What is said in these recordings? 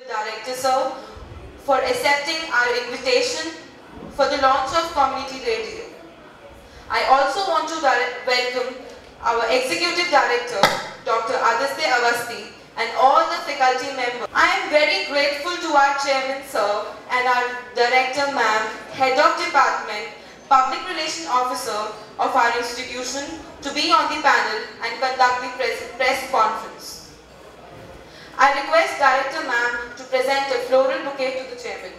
Director Sir, for accepting our invitation for the launch of Community Radio. I also want to welcome our Executive Director, Dr. Aditya Awasthi, and all the faculty members. I am very grateful to our Chairman Sir and our Director Ma'am, Head of Department, Public Relations Officer of our institution to be on the panel and conduct the press conference. I request Director Ma'am to present a floral bouquet to the Chairman.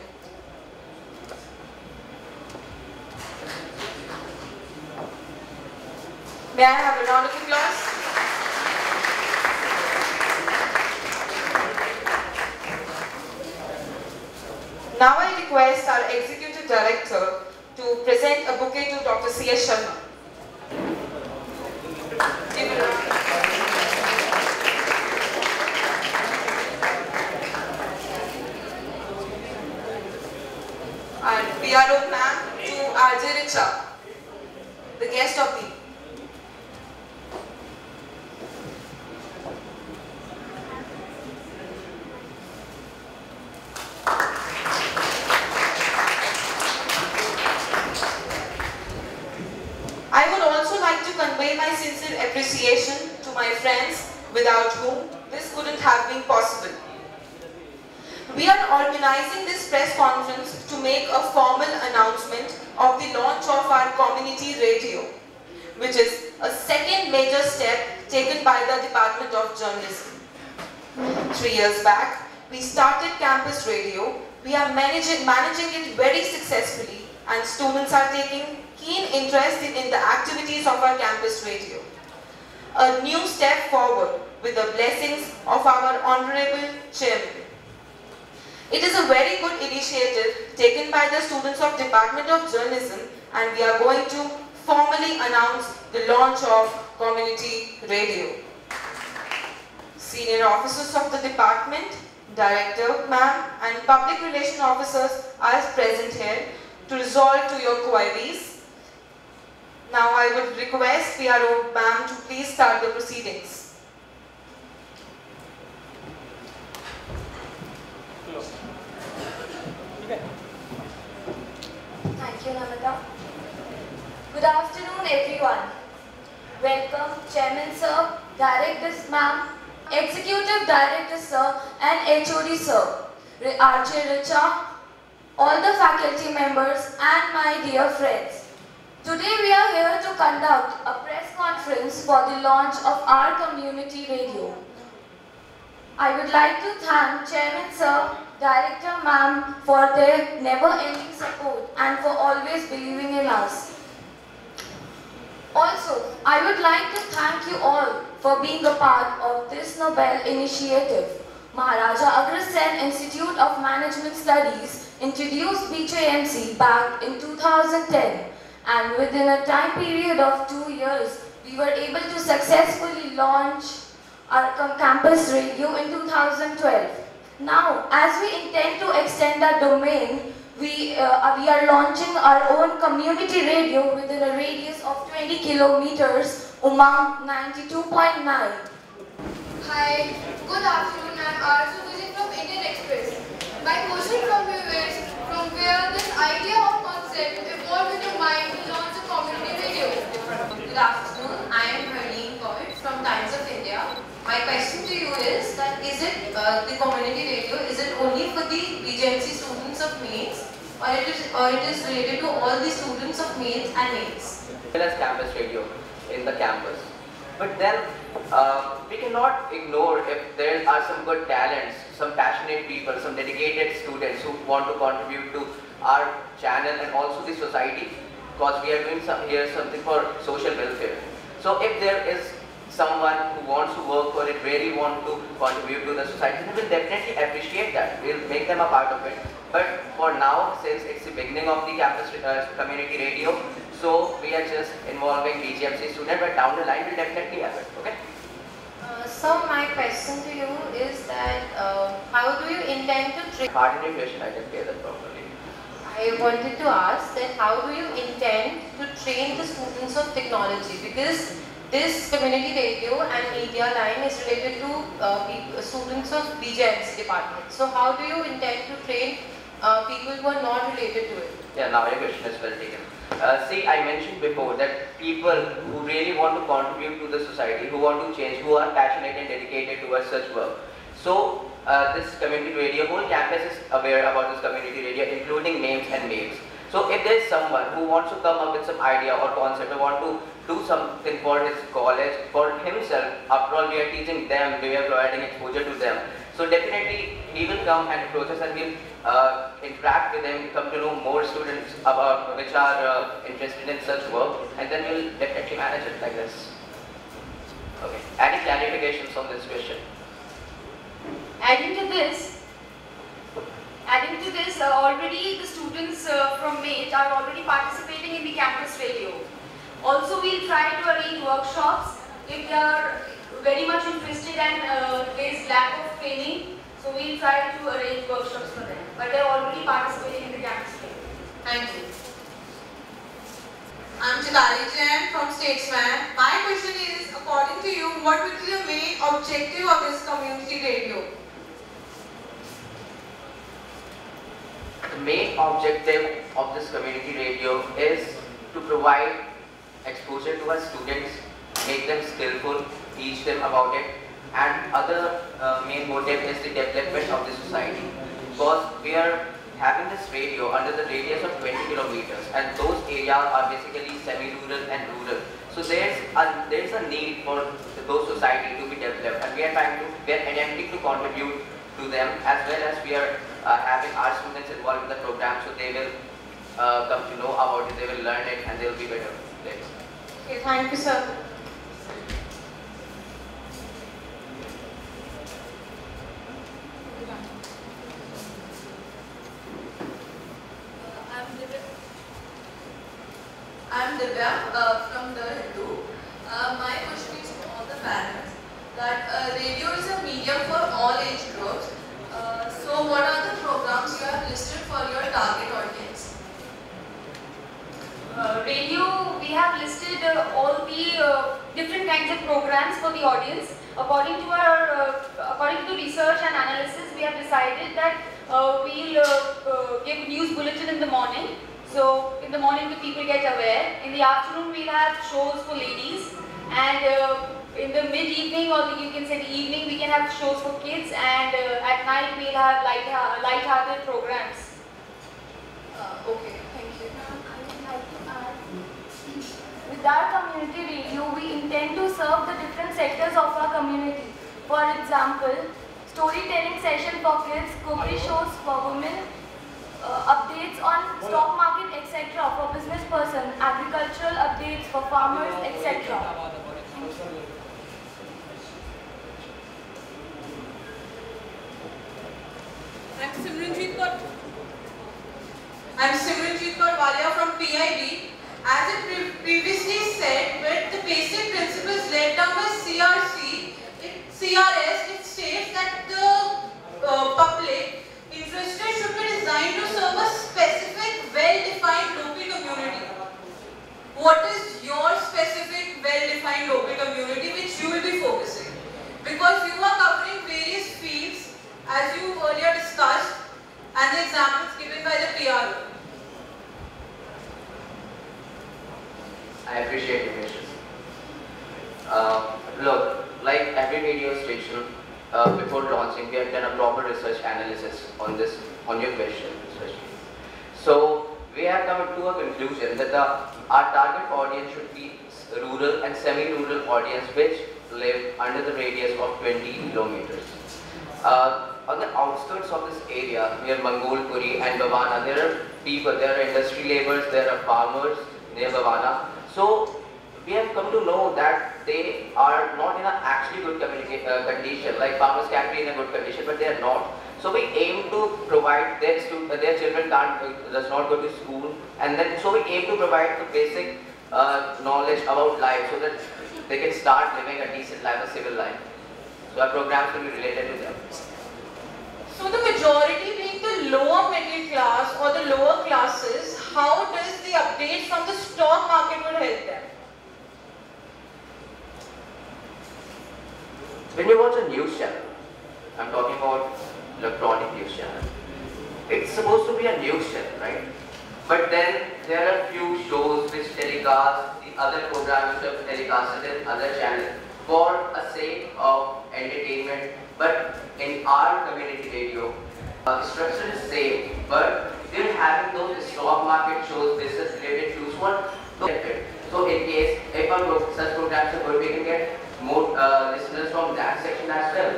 May I have a round of applause? Now I request our Executive Director to present a bouquet to Dr. C.S. Sharma. Our PRO ma'am to RJ Richa, the guest of the. I would also like to convey my sincere appreciation to my friends without whom this couldn't have been possible. We are organizing this press conference to make a formal announcement of the launch of our community radio, which is a second major step taken by the Department of Journalism. 3 years back, we started campus radio. We are managing it very successfully, and students are taking keen interest in the activities of our campus radio. A new step forward with the blessings of our Honorable Chairman. It is a very good initiative taken by the students of Department of Journalism, and we are going to formally announce the launch of Community Radio. Senior officers of the department, Director, Ma'am, and Public Relations Officers are present here to resolve to your queries. Now I would request PRO Ma'am to please start the proceedings. Thank you, Namita. Good afternoon, everyone. Welcome, Chairman Sir, Directors Ma'am, Executive Director Sir, and HOD Sir, RJ Richa, all the faculty members, and my dear friends. Today we are here to conduct a press conference for the launch of our community radio. I would like to thank Chairman Sir, Director Ma'am for their never-ending support and for always believing in us. Also, I would like to thank you all for being a part of this Nobel initiative. Maharaja Agrasen Institute of Management Studies introduced BJMC back in 2010, and within a time period of 2 years, we were able to successfully launch our campus radio in 2012. Now, as we intend to extend our domain, we are launching our own community radio within a radius of 20 kilometers, Umang 92.9. Hi, good afternoon. I'm Arzu Vijay from Indian Express. My question from you is, from where this idea or concept evolved in your mind to launch a community radio? Good afternoon. I am Harleen Kaur from Times of India. My question to you is that the community radio, is it only for the BJMC students of mains, or it is related to all the students of mains and mains? As campus radio in the campus. But then we cannot ignore if there are some good talents, some passionate people, some dedicated students who want to contribute to our channel and also the society, because we are doing something for social welfare. So if there is someone who wants to work for it, really want to contribute to the society, we will definitely appreciate that. We will make them a part of it. But for now, since it's the beginning of the campus community radio, so we are just involving BGMC students, but down the line we'll definitely have it. Okay? So my question to you is that how do you intend to train? Pardon your question, I didn't hear that properly. I wanted to ask that how do you intend to train the students of technology, because this community radio and media line is related to students of BJMC department. So how do you intend to train people who are not related to it? Yeah, now your question is well taken. See, I mentioned before that people who really want to contribute to the society, who want to change, who are passionate and dedicated towards such work. So, this community radio, whole campus is aware about this community radio, including names and names. So, if there is someone who wants to come up with some idea or concept, or want to do something for his college, for himself, after all we are teaching them, we are providing exposure to them. So definitely he will come and approach us and we'll interact with them, come to know more students about which are interested in such work, and then we'll definitely manage it like this. Okay. Any clarifications on this question? Adding to this, already the students from MATE are already participating in the campus radio. Also, we'll try to arrange workshops if they are very much interested and there is lack of training. So we'll try to arrange workshops for them. But they're already participating in the campus radio. Thank you. I'm Chitali Jain from Statesman. My question is, according to you, what will be the main objective of this community radio? The main objective of this community radio is to provide exposure to our students, make them skillful, teach them about it, and other main motive is the development of the society. Because we are having this radio under the radius of 20 kilometers, and those areas are basically semi-rural and rural. So there is a need for those society to be developed, and we are attempting to contribute to them, as well as we are having our students involved in the program, so they will come to know about it, they will learn it, and they will be better players. Okay, thank you, sir. I'm Divya from The Hindu. My question is to all the parents that radio is a medium for all age groups. So what are the programs you have listed for your target audience? Radio, we have listed all the different kinds of programs for the audience. According to research and analysis, we have decided that we'll give news bulletin in the morning. So in the morning the people get aware. In the afternoon we'll have shows for ladies, and in the mid-evening, or you can say the evening, we can have shows for kids, and at night we'll have light-hearted programs. Okay, thank you. I would like to add, with our community radio, we intend to serve the different sectors of our community. For example, storytelling session for kids, cookery shows for women, updates on stock market, etc. for business person, agricultural updates for farmers, etc. I'm Simranjeet Kaur Walia from PIB. As it previously said, with the basic principles laid down by CRS, it states that the public interested should be designed to serve a specific, well-defined local community. What is your specific, well-defined local community which you will be focusing? Because you are covering various fields, as you earlier discussed, and the examples given by the PRO. I appreciate your question. Look, like every radio station, before launching, we have done a proper research analysis on your question, especially. So we have come to a conclusion that our target audience should be rural and semi-rural audience which live under the radius of 20 kilometers. On the outskirts of this area, near Mangolpuri and Bhavana, there are people, there are industry laborers, there are farmers near Bhavana. So we have come to know that they are not in an actually good condition, like farmers can be in a good condition, but they are not. So we aim to provide their children does not go to school, and then so we aim to provide the basic knowledge about life so that they can start living a decent life, a civil life. So our programs will be related to them. So the majority being the lower middle class or the lower classes, how does the updates from the stock market will help them? When you watch a news channel, I'm talking about electronic news channel, it's supposed to be a news channel, right? But then there are few shows which telecast the other programs which are telecasted in other channels for a sake of entertainment. But in our community radio, the structure is same, but we're having those stock market shows, business related shows, what? So in case if such programs are good, we can get more listeners from that section as well.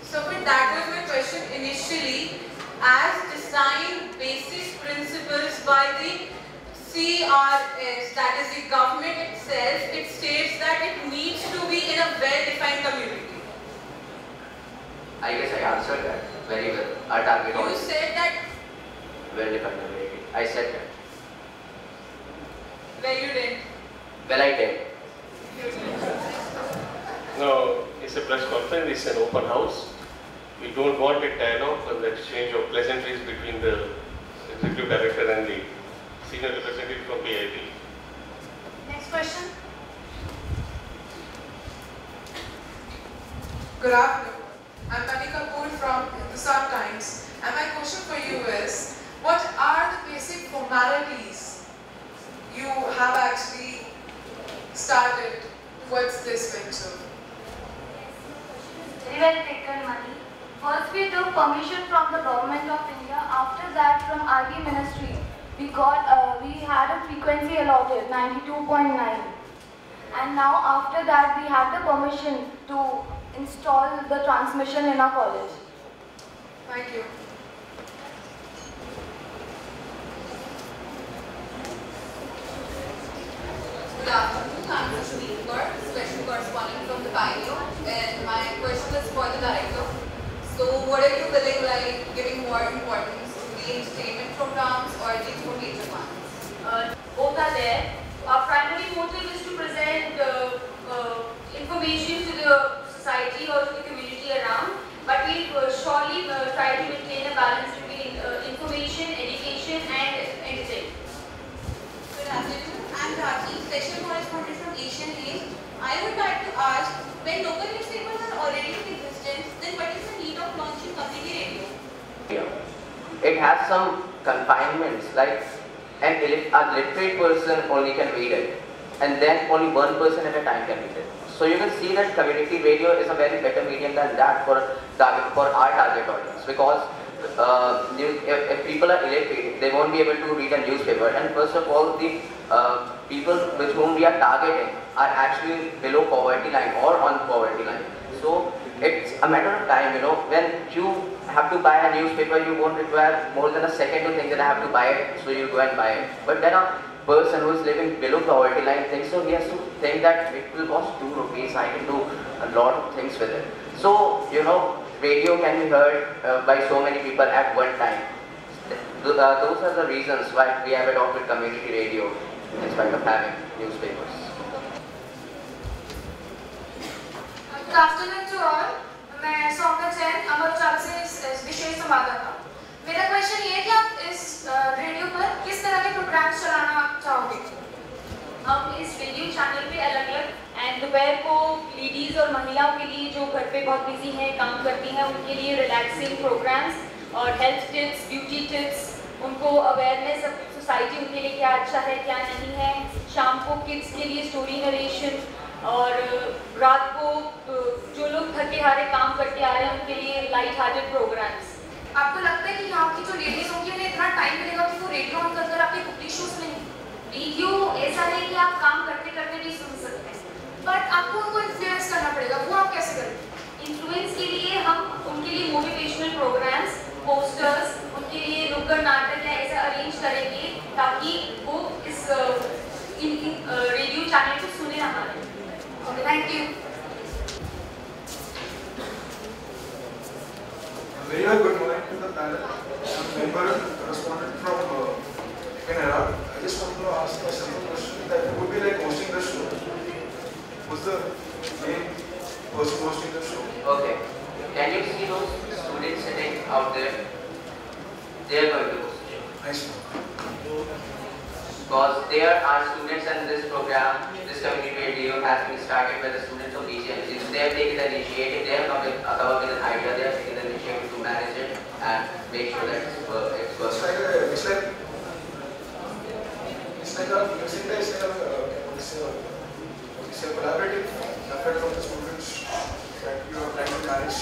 So but that was my question initially. As design basis principles by the CRS, that is the government itself, it states that it needs to be in a well-defined community. I guess I answered that very well. Our target You audience. said that. Well-defined community. I said that. Well, you didn't. Well, I did. No, it's a press conference, it's an open house. We don't want a dialogue or the exchange of pleasantries between the executive director and the senior representative from PIB. Next question. Good afternoon. I'm Tanika Kapoor from Hindustan Times, and my question for you is, what are the basic formalities you have actually started towards this venture? Very well taken, Mani. First we took permission from the Government of India. After that from RD Ministry, we had a frequency allotted, 92.9. And now after that we had the permission to install the transmission in our college. Thank you. Good afternoon, I'm Rashmi Kaur, special correspondent from the Pioneer, and my question is for the director. So what are you feeling like, giving more importance to the entertainment programs or the informative ones? Both are there. Our primary motive is to present information to the society or to the community around, but we surely try to maintain a balance between information, education and entertainment. Good afternoon, I'm Raji, special correspondent from Asian Age. I would like to ask, when local newspapers are already in existence, then what is the need of launching community radio? It has some confinements, like a literate person only can read it, and then only one person at a time can read it. So you can see that community radio is a very better medium than that for our target audience, because if people are illiterate, they won't be able to read a newspaper. And first of all, the people with whom we are targeting are actually below poverty line or on poverty line. So it's a matter of time, when you have to buy a newspaper, you won't require more than a second to think that I have to buy it, so you go and buy it. But then a person who is living below poverty line thinks, so he has to think that it will cost 2 rupees, I can do a lot of things with it. So, radio can be heard by so many people at one time. Those are the reasons why we have adopted community radio in spite of having newspapers. Good afternoon to all. मैं सौम्या जैन अमर उजाला से विशेष संवाददाता। मेरा question ये है कि आप इस radio पर किस तरह के प्रोग्राम्स चलाना चाहोगे? हम इस रेडियो चैनल पे अलग-अलग एंड दोपहर को लेडीज और महिलाओं के लिए जो घर पे बहुत बिजी हैं, काम करती हैं, उनके लिए रिलैक्सिंग प्रोग्राम्स और हेल्थ टिप्स, ब्यूटी टिप्स, उनको अवेयरनेस ऑफ सोसाइटी, उनके लिए क्या अच्छा है क्या नहीं है। शाम को किड्स के लिए स्टोरी नरेशन, और रात को जो लोग थके हारे काम करके आ रहे हैं उनके लिए लाइट हार्टेड प्रोग्राम्स। आपको लगता है कि यहाँ की जो लेडीज होंगी उन्हें इतना टाइम मिलेगा कि वो रेडियो ऑन कर आपके कुकिंग शोज में? रेडियो ऐसा है कि आप काम करते करते भी सुन सकते हैं, बट आपको उनको इन्फ्लुएंस करना पड़ेगा। वो आप कैसे करेंगे? इन्फ्लुएंस के लिए हम उनके लिए मोटिवेशनल प्रोग्राम्स, पोस्टर्स, उनके लिए नुक्कड़ नाटक या ऐसा अरेंज करेंगे ताकि वो इस रेडियो चैनल को सुने हमारे। Thank you. Very well, good morning to the panel. I'm a member and correspondent from Canada. I just want to ask a simple question that would be like hosting the show. Who's the main person hosting the show? Okay. Can you see those students sitting out there? They are going to host the show. Nice. Because there are students, and this program, this community radio has been started by the students of BGMC. they have taken the initiative, they have come up with an idea, they have taken the initiative to manage it and make sure that it's working. It's a collaborative effort from the students that you are trying to manage.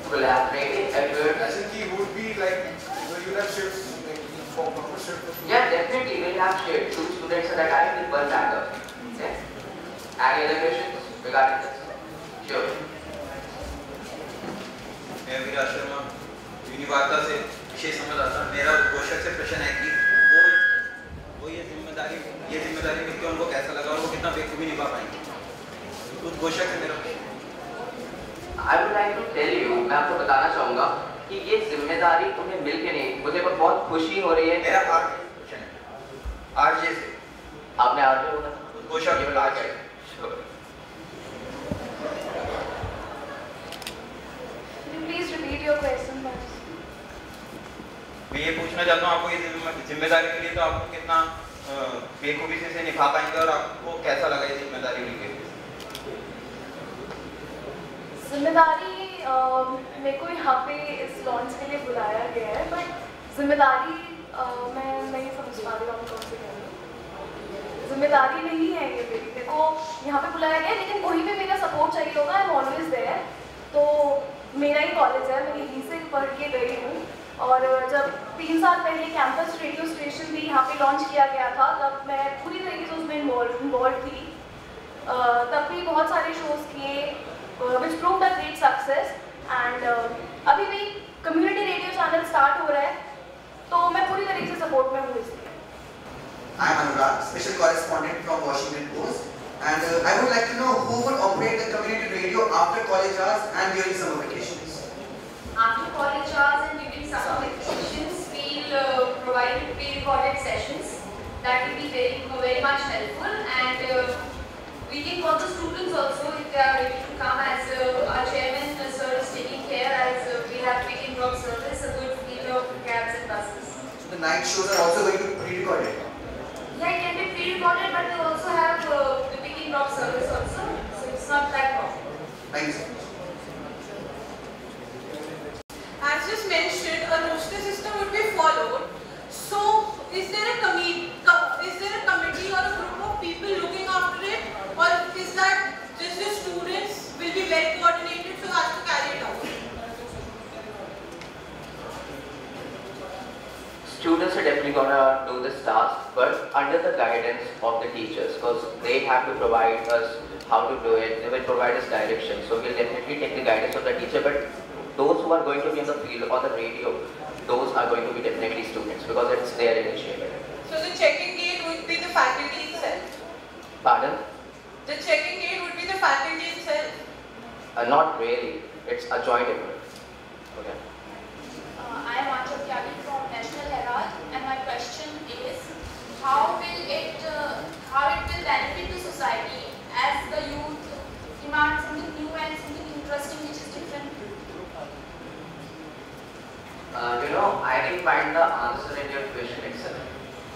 Collaborative effort? I think he would be like, you have shifts, like for proper shift. Yeah, definitely we'll have shifts. 2 students at a time with 1 backup. Okay? Any other questions regarding this? Sure. मैं विराज शर्मा यूनिवार्ता से विशेष संवाददाता। मेरा उद्घोषक से प्रश्न है कि वो ये जिम्मेदारी मिलकर उनको कैसा लगा और वो कितना बेखूबी निभा पाएंगे। उद्घोषक से मेरा I would like to tell you, मैं आपको बताना चाहूँगा कि ये जिम्मेदारी उन्हें मिल के नहीं, मुझे बहुत खुशी हो रही है। मेरा क्वेश्चन है आरजे से। आपने आरजे बोला? उद्घोषक ये RJ. Please repeat your question. मैं ये पूछना चाहता हूँ आपको ये जिम्मेदारी के लिए तो आपको कितना बेखूबी से निभा पाएंगे और आपको कैसा लगा ये जिम्मेदारी मिलकर? जिम्मेदारी मेरे को यहाँ पे इस लॉन्च के लिए बुलाया गया है, बट जिम्मेदारी मैं नहीं समझ पा रही हूँ कौन से कहना। जिम्मेदारी नहीं है ये मेरे को यहाँ पे बुलाया गया है, लेकिन कोई भी मेरा सपोर्ट चाहिए होगा, आई एम ऑलवेज देयर। तो मेरा ही कॉलेज है, मैं यहीं से पढ़ के गई हूँ और जब 3 साल पहले कैंपस रेडियो स्टेशन भी यहाँ पे लॉन्च किया गया था, तब मैं पूरी तरीके से उसमें इन्वॉल्व थी। तब भी बहुत सारे शोज़ किए which proved a great success and अभी भी कम्युनिटी रेडियो चैनल स्टार्ट हो रहा है, तो मैं पूरी तरीके से सपोर्ट में हूँ इसलिए। I am Anurag, special correspondent from Washington Post, and I would like to know who would operate the community radio after college hours and during summer vacations. After college hours and during summer vacations, we'll provide pre-recorded sessions. That will be very much helpful, and we can call the students also if they are ready to come, as our chairman sir is taking care, as we have pick and drop service, a good fleet of cabs and buses. So the night shows are also going to be pre-recorded? Yeah, it can be pre-recorded, but they also have the pick and drop service also, so it's not that problem. Thank you so much. As just mentioned, a roster system would be followed. So, is there a committee or a group of people looking after it, or is that just the students will be well coordinated so as to carry it out? Students are definitely gonna do this task, but under the guidance of the teachers, because they have to provide us how to do it. They will provide us direction. So we'll definitely take the guidance of the teacher, but those who are going to be in the field or the radio, those are going to be definitely students because it's their initiative. So the checking gate would be the faculty itself? Pardon? The checking gate would be the faculty itself? Not really. It's a joint effort. Okay. I am Anchal Tyagi from National Herald, and my question is, how will it benefit the society as the youth demand something new and something interesting which is different? I didn't find the answer in your question itself.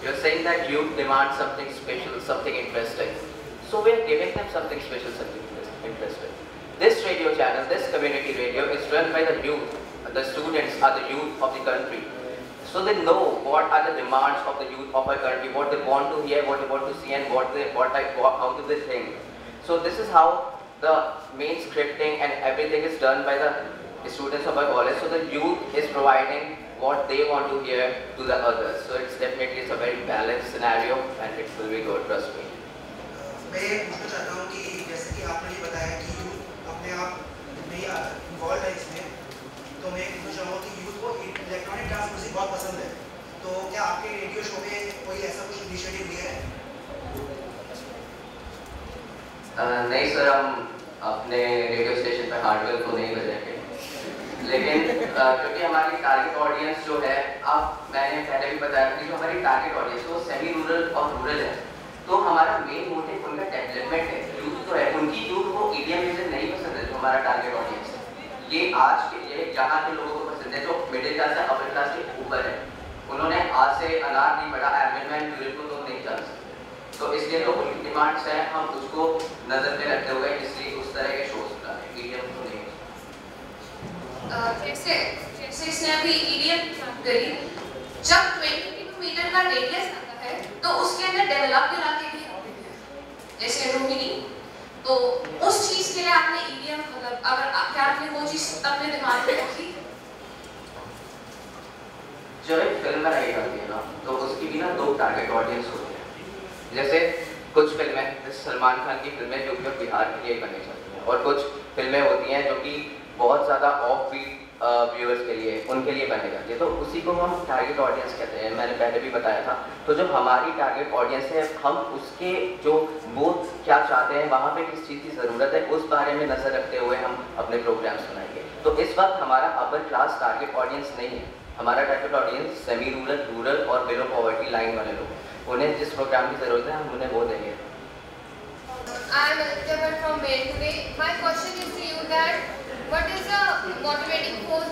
You're saying that youth demand something special, something interesting. So we're giving them something special, something interesting. This radio channel, this community radio is run by the youth. The students are the youth of the country. So they know what are the demands of the youth of our country, what they want to hear, what they want to see, and how do they think. So this is how the main scripting and everything is done by the students of our college. So the youth is providing what they want to hear to the others. So it's definitely a very balanced scenario, and it will be good, trust me. मैं ये पूछना चाहता हूँ कि जैसे कि आपने ये बताया कि यूथ अपने आप नहीं इन्वॉल्व है इसमें, तो मैं पूछना चाहूँगा कि यूथ को इलेक्ट्रॉनिक डांस म्यूजिक बहुत पसंद है, तो क्या आपके रेडियो शो में कोई ऐसा कुछ इनिशिएटिव लिया है? नहीं सर, हम अपने रेडियो स्टेशन पर हार्डवेयर को नहीं बजाएंगे, लेकिन क्योंकि हमारी टारगेट ऑडियंस जो है, अब मैंने पहले भी बताया कि जो हमारी टारगेट ऑडियंस वो सेमी रूरल और रूरल है, तो हमारा मेन मोटिव उनका डेवलपमेंट है। यूथ तो है, उनकी यूथ को ईडीएम म्यूजिक नहीं पसंद है, जो हमारा टारगेट ऑडियंस है। ये आज के लिए जहाँ के लोगों को पसंद है, जो मिडिल क्लास या अपर क्लास के ऊपर है, उन्होंने आज से अनार नहीं बढ़ा, एडमिन को तो नहीं जान सकते। तो इसलिए जो उनकी डिमांड्स हैं, हम उसको नज़र में रखते हुए इसलिए उस तरह के शोज जैसे इसने अभी ईडीएम करी, जब 22 मीटर का रेडियस आता है तो उसके अंदर डेवलप इलाके भी होते हैं, जैसे रोहिणी, तो उस चीज के लिए आपने ईडीएम मतलब क्या आपने वो चीज अपने दिमाग में रखी? जब एक फिल्म बनाई जाती है ना, तो उसकी भी ना 2 टारगेट ऑडियंस होते हैं। जैसे कुछ फिल्में, जैसे सलमान खान की फिल्में जो कि बिहार के लिए बनाई जाती हैं, और कुछ फिल्में होती हैं जो कि बहुत ज़्यादा ऑफ बीट व्यूअर्स के लिए, उनके लिए बनाई जाती है, तो उसी को हम टारगेट ऑडियंस कहते हैं। मैंने पहले भी बताया था। तो जो हमारी टारगेट ऑडियंस है, हम उसके जो वो क्या चाहते हैं, वहाँ पे किस चीज़ की ज़रूरत है, उस बारे में नज़र रखते हुए हम अपने प्रोग्राम्स बनाएंगे। तो इस वक्त हमारा अपर क्लास टारगेट ऑडियंस नहीं है। हमारा target audience semi rural, rural और बिलो पॉवर्टी लाइन वाले लोग, उन्हें जिस प्रोग्राम की ज़रूरत है हम उन्हें वो देंगे। I am Aditya Bhatt from Mail today. My question is to you that what is the motivating force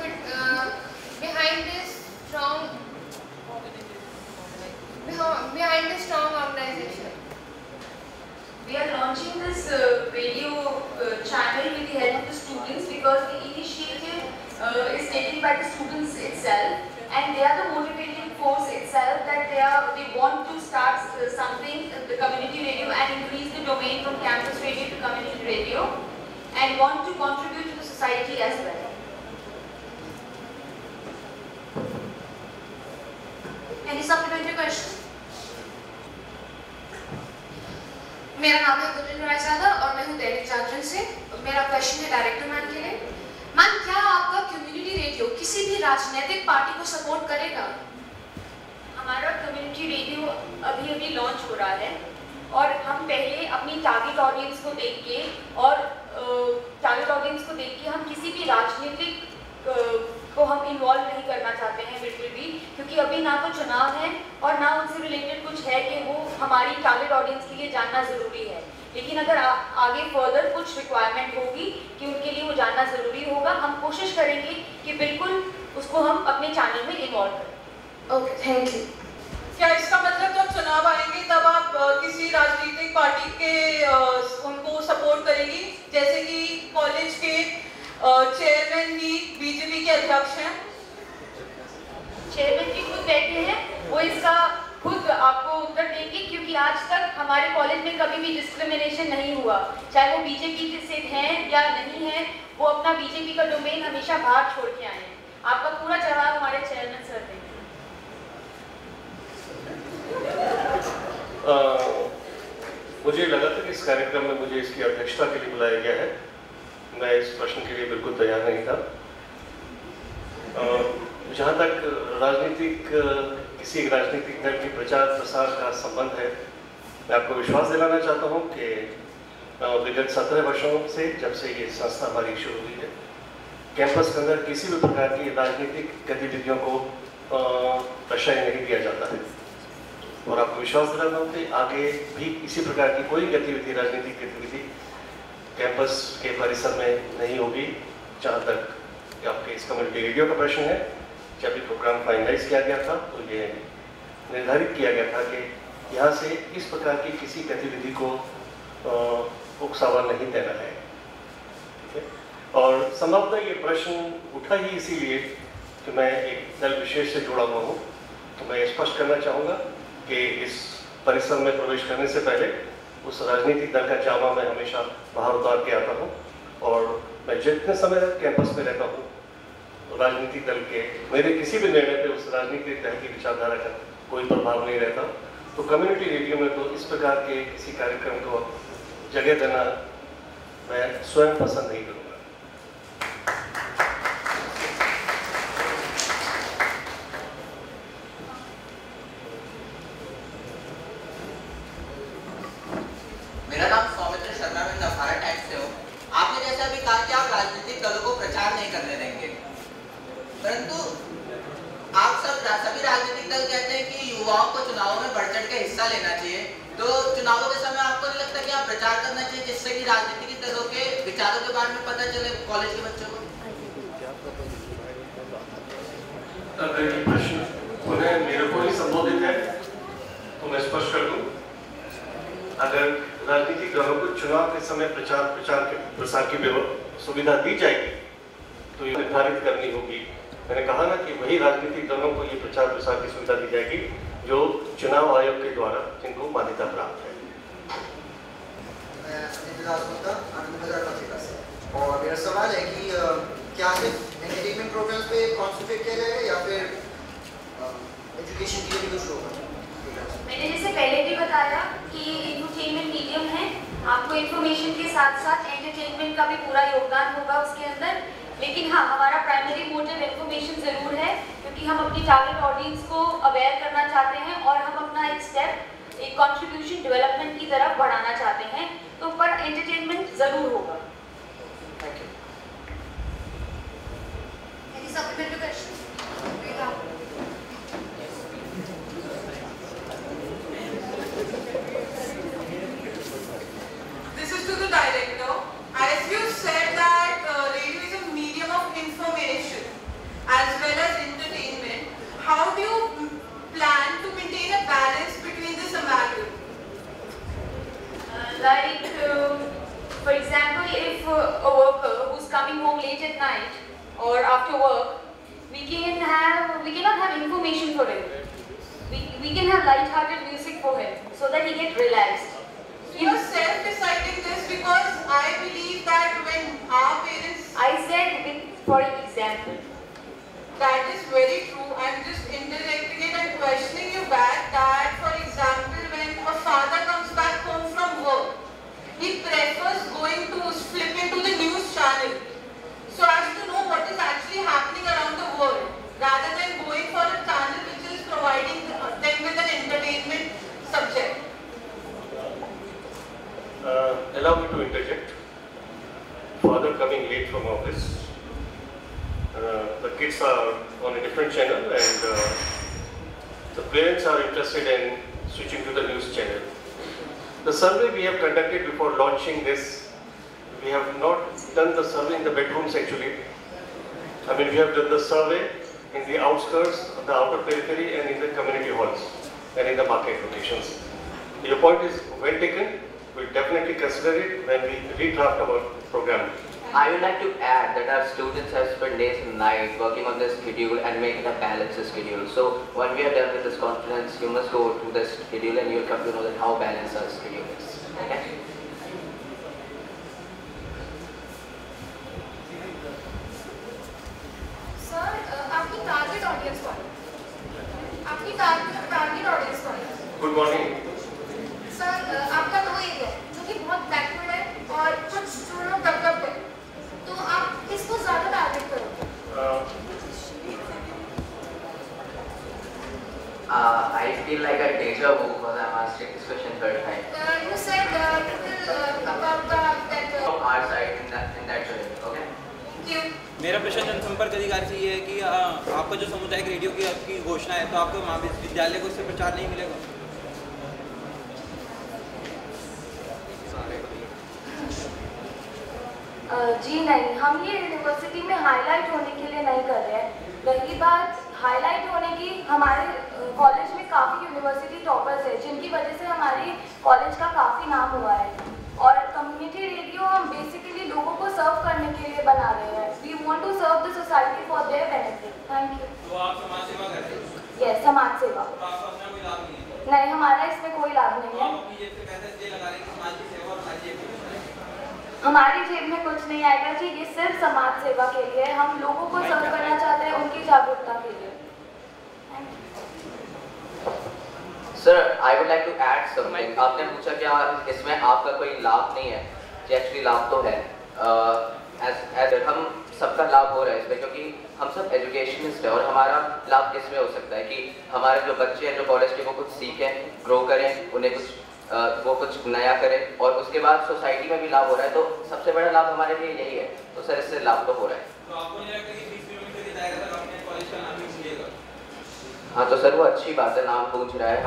behind this strong organization? We are launching this radio channel with the help of the students because the initiative is taken by the students itself, and they are the motivating force itself that they want to start something, the community radio, and increase the domain from campus radio to community radio, and want to contribute to the society as well. Any supplementary question? मेरा नाम है गुरलीन रायजादा और मैं हूँ दैनिक जागरण से। मेरा question है director ma'am के लिए। मैम, क्या आपका कम्युनिटी रेडियो किसी भी राजनीतिक पार्टी को सपोर्ट करेगा? हमारा कम्युनिटी रेडियो अभी लॉन्च हो रहा है और हम पहले अपनी टारगेट ऑडियंस को देख के हम किसी भी राजनीतिक को हम इन्वॉल्व नहीं करना चाहते हैं बिल्कुल भी, क्योंकि अभी ना तो चुनाव है और ना उनसे रिलेटेड कुछ है कि वो हमारी टारगेट ऑडियंस के लिए जानना ज़रूरी है। लेकिन अगर आगे फर्दर कुछ रिक्वायरमेंट होगी कि उनके लिए वो जानना ज़रूरी होगा, हम कोशिश करेंगे कि बिल्कुल उसको हम अपने चैनल में इन्वॉल्व करें। Okay, thank you. क्या इसका मतलब जब चुनाव आएंगे तब आप किसी राजनीतिक पार्टी के उनको सपोर्ट करेंगी, जैसे कि कॉलेज के चेयरमैन ही बीजेपी के अध्यक्ष हैं? चेयरमैन जी खुद बैठे हैं, वो इसका खुद आपको उत्तर देंगे, क्योंकि आज तक हमारे कॉलेज में कभी भी डिस्क्रिमिनेशन नहीं हुआ, चाहे वो बीजेपी से हैं या नहीं है, वो अपना बीजेपी का डोमेन हमेशा बाहर छोड़ के आए हैं। आपका पूरा जवाब हमारे चेयरमैन सर देंगे। मुझे लगा था कि इस कार्यक्रम में मुझे इसकी अध्यक्षता के लिए बुलाया गया है। मैं इस प्रश्न के लिए बिल्कुल तैयार नहीं था। जहाँ तक किसी राजनीतिक दल के प्रचार प्रसार का संबंध है, मैं आपको विश्वास दिलाना चाहता हूँ कि विगत 17 वर्षों से, जब से ये संस्था हमारी शुरू हुई है, कैंपस के अंदर किसी भी प्रकार की राजनीतिक गतिविधियों को प्रश्रय नहीं दिया जाता है। और आपको विश्वास दिलाना हूँ कि आगे भी इसी प्रकार की कोई गतिविधि, राजनीतिक गतिविधि कैंपस के परिसर में नहीं होगी। जहाँ तक आपके इस कम्युनिटी रेडियो का प्रश्न है, जब ये प्रोग्राम फाइनलाइज किया गया था तो ये निर्धारित किया गया था कि यहाँ से इस प्रकार की किसी गतिविधि को उकसावा नहीं देना है। ठीक है? और संभवतः ये प्रश्न उठा ही इसीलिए कि मैं एक दल विशेष से जुड़ा हुआ हूँ। तो मैं स्पष्ट करना चाहूँगा कि इस परिसर में प्रवेश करने से पहले उस राजनीतिक दल का जामा मैं हमेशा बाहर उतार के आता हूँ, और मैं जितने समय कैंपस में रहता हूँ, राजनीतिक दल के मेरे किसी भी निर्णय पे उस राजनीतिक दल की विचारधारा का कोई प्रभाव नहीं रहता। तो कम्युनिटी रेडियो में तो इस प्रकार के किसी कार्यक्रम को जगह देना मैं स्वयं पसंद नहीं करूँगा। मेरा नाम सौमित्र शर्मा, मैं नवभारत टाइम्स से हूँ। आपने जैसा अभी कहा कि आप राजनीतिक दलों को प्रचार नहीं करने देंगे, परंतु आप सभी राजनीतिक दल कहते हैं कि युवाओं को चुनावों में बढ़ चढ़ के हिस्सा लेना चाहिए। तो चुनावों के समय आपको नहीं लगता कि आप प्रचार करना चाहिए, जिससे कि राजनीतिक दलों के विचारों के बारे में पता चले कॉलेज के बच्चों को? अगर ये प्रश्न उन्हें मेरे को ही संबोधित है तो मैं स्पष्ट कर दूं, अगर राजनीतिक दलों को चुनाव के समय प्रचार के प्रसार की सुविधा दी जाएगी तो तो ये निर्धारित करनी होगी। मैंने कहा ना कि वही राजनीतिक दलों को ये प्रचार प्रसार की सुविधा दी जाएगी जो चुनाव आयोग के द्वारा जिनको मान्यता प्राप्त है। और मेरा सवाल है कि क्या सिर्फ एंटरटेनमेंट प्रोग्राम्स पे कॉन्सेंट्रेट किया जाएगा या फिर एजुकेशन के लिए भी कुछ होगा? मैंने जैसे पहले भी बताया कि इंफोटेनमेंट मीडियम है, आपको इंफॉर्मेशन के साथ साथ एंटरटेनमेंट का भी पूरा योगदान होगा उसके अंदर। लेकिन हाँ, हमारा प्राइमरी मोटिव इंफॉर्मेशन ज़रूर है, क्योंकि हम अपनी टारगेट ऑडियंस को अवेयर करना चाहते हैं और हम अपना एक स्टेप एक कंट्रीब्यूशन डेवलपमेंट की तरफ बढ़ाना चाहते हैं, तो पर एंटरटेनमेंट ज़रूर होगा। Any supplementary questions? This is to the director. As you said that radio is a medium of information as well as entertainment, how do you plan to maintain a balance between this amalgam? For example, if a worker who's coming home late at night or after work, we cannot have information for him. We can have light-hearted music for him so that he gets relaxed. You are self-deciding this because I believe that when our parents... I said for example. That is very true. I'm just indirecting it and questioning you back that, for example, when a father comes back home from work, he prefers going to flip into the news channel so as to know what is actually happening around the world, rather than going for a channel which is providing them with an entertainment subject. Allow me to interject. Father coming late from office, the kids are on a different channel and the parents are interested in switching to the news channel. The survey we have conducted before launching this, we have not done the survey in the bedrooms actually. I mean, we have done the survey in the outskirts, the outer periphery and in the community halls and in the market locations. Your point is well taken. We'll definitely consider it when we redraft our program. I would like to add that our students have spent days and nights working on this schedule and making a balanced schedule. So when we are done with this conference, you must go to the schedule and you'll come to know that how balanced our schedule is. Okay? Sir, आपकी target audience कौन है? आपकी target audience कौन है? Good morning. Sir, आपका दो area है जो कि बहुत बैकवर्ड है और कुछ जो लोग डेवलप्ड है, तो आप किसको ज़्यादा टारगेट करोगे? I feel like a deja vu because I'm asking this question third time. You said about that. From our side in that journey, okay? Thank you. मेरा प्रश्न जनसंपर्क अधिकारी से ये है कि आपका जो सामुदायिक रेडियो की आपकी घोषणा है, तो आपको महाविद्यालय को इससे प्रचार नहीं मिलेगा? जी नहीं, हम ये यूनिवर्सिटी में हाईलाइट होने के लिए नहीं कर रहे हैं। रही बात हाईलाइट होने की, हमारे कॉलेज में काफ़ी यूनिवर्सिटी टॉपर्स है जिनकी वजह से हमारी कॉलेज का काफ़ी नाम हुआ है। और कम्युनिटी रेडियो हम बेसिकली लोगों को सर्व करने के लिए बना रहे हैं। We want to serve the society for their benefit. Thank you. तो आप समाज सेवा करते हैं? यस, समाज सेवा। तो आपका अपना कोई लाभ नहीं है? नहीं, हमारा इसमें कोई लाभ नहीं है। हमारी जेब में कुछ नहीं आएगा जी, ये सिर्फ समाज सेवा के लिए है। हम लोगों को सर्व करना चाहते हैं, उनकी जागरूकता के लिए। Sir, I would like to add something. आपने पूछा क्या इसमें आपका कोई लाभ नहीं है? जी एक्चुअली लाभ तो है। हम सबका लाभ हो रहा है इसमें, क्योंकि हम सब एजुकेशनिस्ट है और हमारा लाभ इसमें हो सकता है कि हमारे जो बच्चे हैं जो कॉलेज के वो कुछ सीखें, ग्रो करें, उन्हें वो कुछ नया करें और उसके बाद सोसाइटी में भी लाभ हो रहा है। तो सबसे बड़ा लाभ हमारे लिए यही है। तो सर इससे लाभ तो हो रहा है। तो आपको नहीं लगता कि 20 किलोमीटर के दायरे तक अपने कॉलेज का नाम ही मिलेगा? हाँ तो सर वो अच्छी बात है, नाम पूछ रहा है,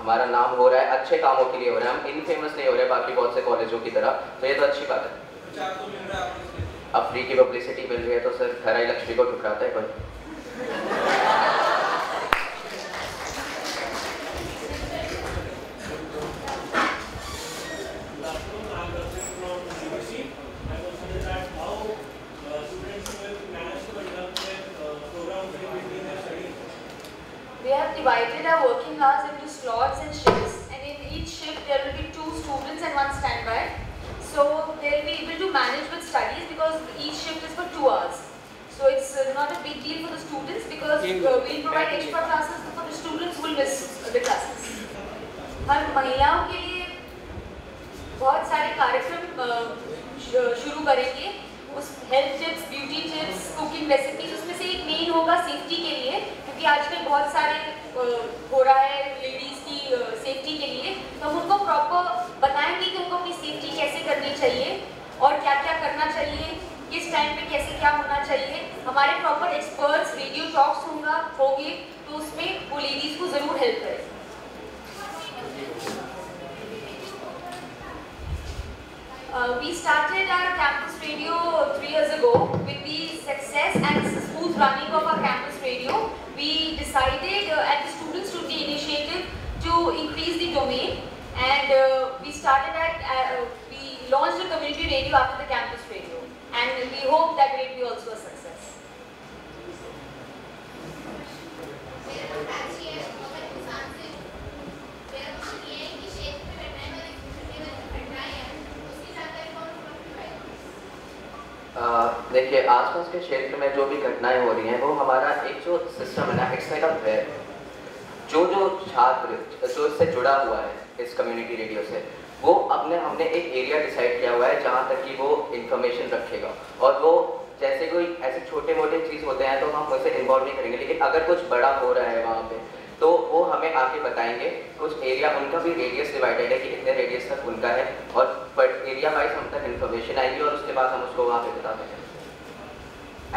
हमारा नाम हो रहा है, अच्छे कामों के लिए हो रहा है, हम इनफेमस नहीं हो रहे बाकी बहुत से कॉलेजों की तरह, तो ये तो अच्छी बात है। अब फ्री की पब्लिसिटी मिल रही है तो सर खराई लक्ष्मी को ठुकराता है कोई? students will manage divided our working hours into slots and shifts, and in each shift there will be 2 students and 1 standby. So they'll be able to manage with studies because each shift is for 2 hours. So it's not a big deal for the students because we'll provide extra classes for the students who will miss the classes. हर महिलाओं के लिए बहुत सारे कार्यक्रम शुरू करेंगे. उस health tips, beauty tips, cooking recipes, उसमें से एक मेन होगा सेफ्टी के लिए, क्योंकि आजकल बहुत सारे हो रहा है लेडीज़ की सेफ्टी के लिए. तो हम उनको प्रॉपर बताएंगे कि उनको अपनी सेफ्टी कैसे करनी चाहिए और क्या क्या करना चाहिए, किस टाइम पे कैसे क्या होना चाहिए. हमारे प्रॉपर एक्सपर्ट्स वीडियो टॉक्स होंगे तो उसमें वो लेडीज़ को ज़रूर हेल्प करें. We started our campus radio 3 years ago. With the success and smooth running of our campus radio, we decided and the students took the initiative to increase the domain, and we launched a community radio after the campus radio, and we hope that it will be also a success. देखिए, आसपास के क्षेत्र में जो भी घटनाएं हो रही हैं वो हमारा एक जो सिस्टम है ना, इट्स लाइक अ वेब. जो छात्र जो इससे जुड़ा हुआ है इस कम्युनिटी रेडियो से, वो हमने एक एरिया डिसाइड किया हुआ है जहाँ तक कि वो इन्फॉर्मेशन रखेगा. और वो जैसे कोई ऐसे छोटे मोटे चीज़ होते हैं तो हम उसे इन्वॉल्व नहीं करेंगे, लेकिन अगर कुछ बड़ा हो रहा है वहाँ पे तो वो हमें आके बताएंगे. कुछ एरिया उनका भी रेडियस डिवाइडेड है कि इतने रेडियस तक उनका है, और एरिया वाइज हम तक इन्फॉर्मेशन आएगी और उसके बाद हम उसको वहाँ पे बता देंगे.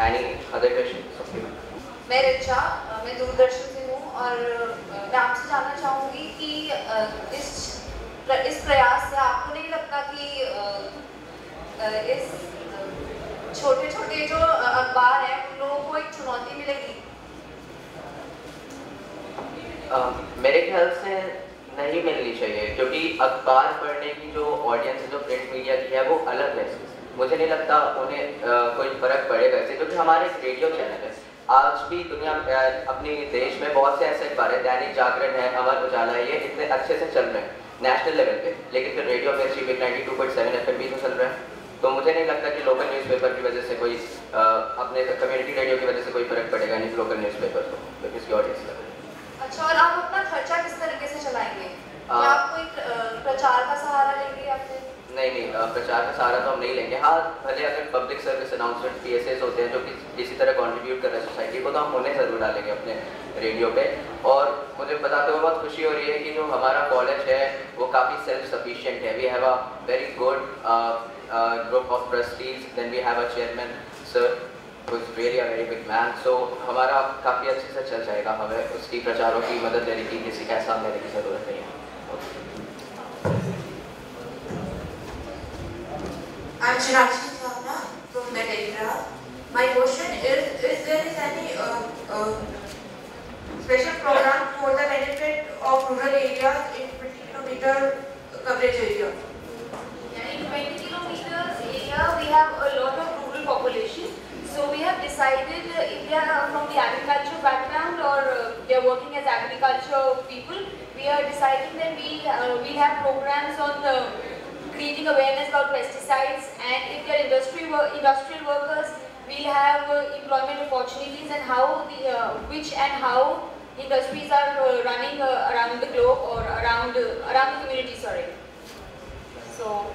Any other question? मैं रिचा, मैं दूरदर्शन से हूँ, और मैं आपसे जानना चाहूँगी कि इस प्रयास से आपको नहीं लगता कि इस छोटे छोटे जो अखबार हैं उन लोगों को एक चुनौती मिलेगी? मेरे ख्याल से नहीं मिलनी चाहिए, क्योंकि अखबार पढ़ने की जो ऑडियंस है, जो प्रिंट मीडिया की है, वो अलग है. मुझे नहीं लगता उन्हें कोई फ़र्क पड़ेगा इससे, क्योंकि हमारे एक रेडियो चैनल है. आज भी दुनिया अपने देश में बहुत से ऐसे अखबार है, दैनिक जागरण है, अमर उजाला है, ये इतने अच्छे से चल रहे हैं नेशनल लेवल पे, लेकिन फिर रेडियो में सिर्फ 92.7 FM भी तो चल रहा है. तो मुझे नहीं लगता कि लोकल न्यूज़पेपर की वजह से कोई अपने कम्युनिटी रेडियो की वजह से कोई फ़र्क पड़ेगा नहीं लोकल न्यूज़पेपर को, क्योंकि इसकी ऑडियंस लेवल. अच्छा, और आप अपना खर्चा किस तरीके से चलाएंगे? या आप कोई प्रचार का सहारा लेंगे या फिर? नहीं, प्रचार का सहारा तो हम नहीं लेंगे. हाँ, भले अगर पब्लिक सर्विस अनाउंसमेंट PSAs होते हैं जो कि किसी तरह कंट्रीब्यूट कर रहे हैं सोसाइटी को, तो हम उन्हें ज़रूर डालेंगे अपने रेडियो पे. और मुझे बताते हुए बहुत खुशी हो रही है कि जो हमारा कॉलेज है वो काफ़ी सेल्फ सफिशिएंट है. We have a very good group of trustees, then we have a chairman sir who is really a very big man. So हमारा काफ़ी अच्छे से चल जाएगा. हमें उसकी प्रचारों की मदद लेने की, किसी का एहसान लेने की ज़रूरत नहीं है. I'm Chiraghi from the Telegraph. My question is there is any special program for the benefit of rural areas in 20 kilometer coverage area? In 20 kilometers area, we have a lot of rural population. So we have decided if they are from the agriculture background or they are working as agriculture people, we are deciding that we have programs on creating awareness about pesticides, and if they are industrial workers, we'll have employment opportunities and how which and how industries are running around the globe or around the community. Sorry. So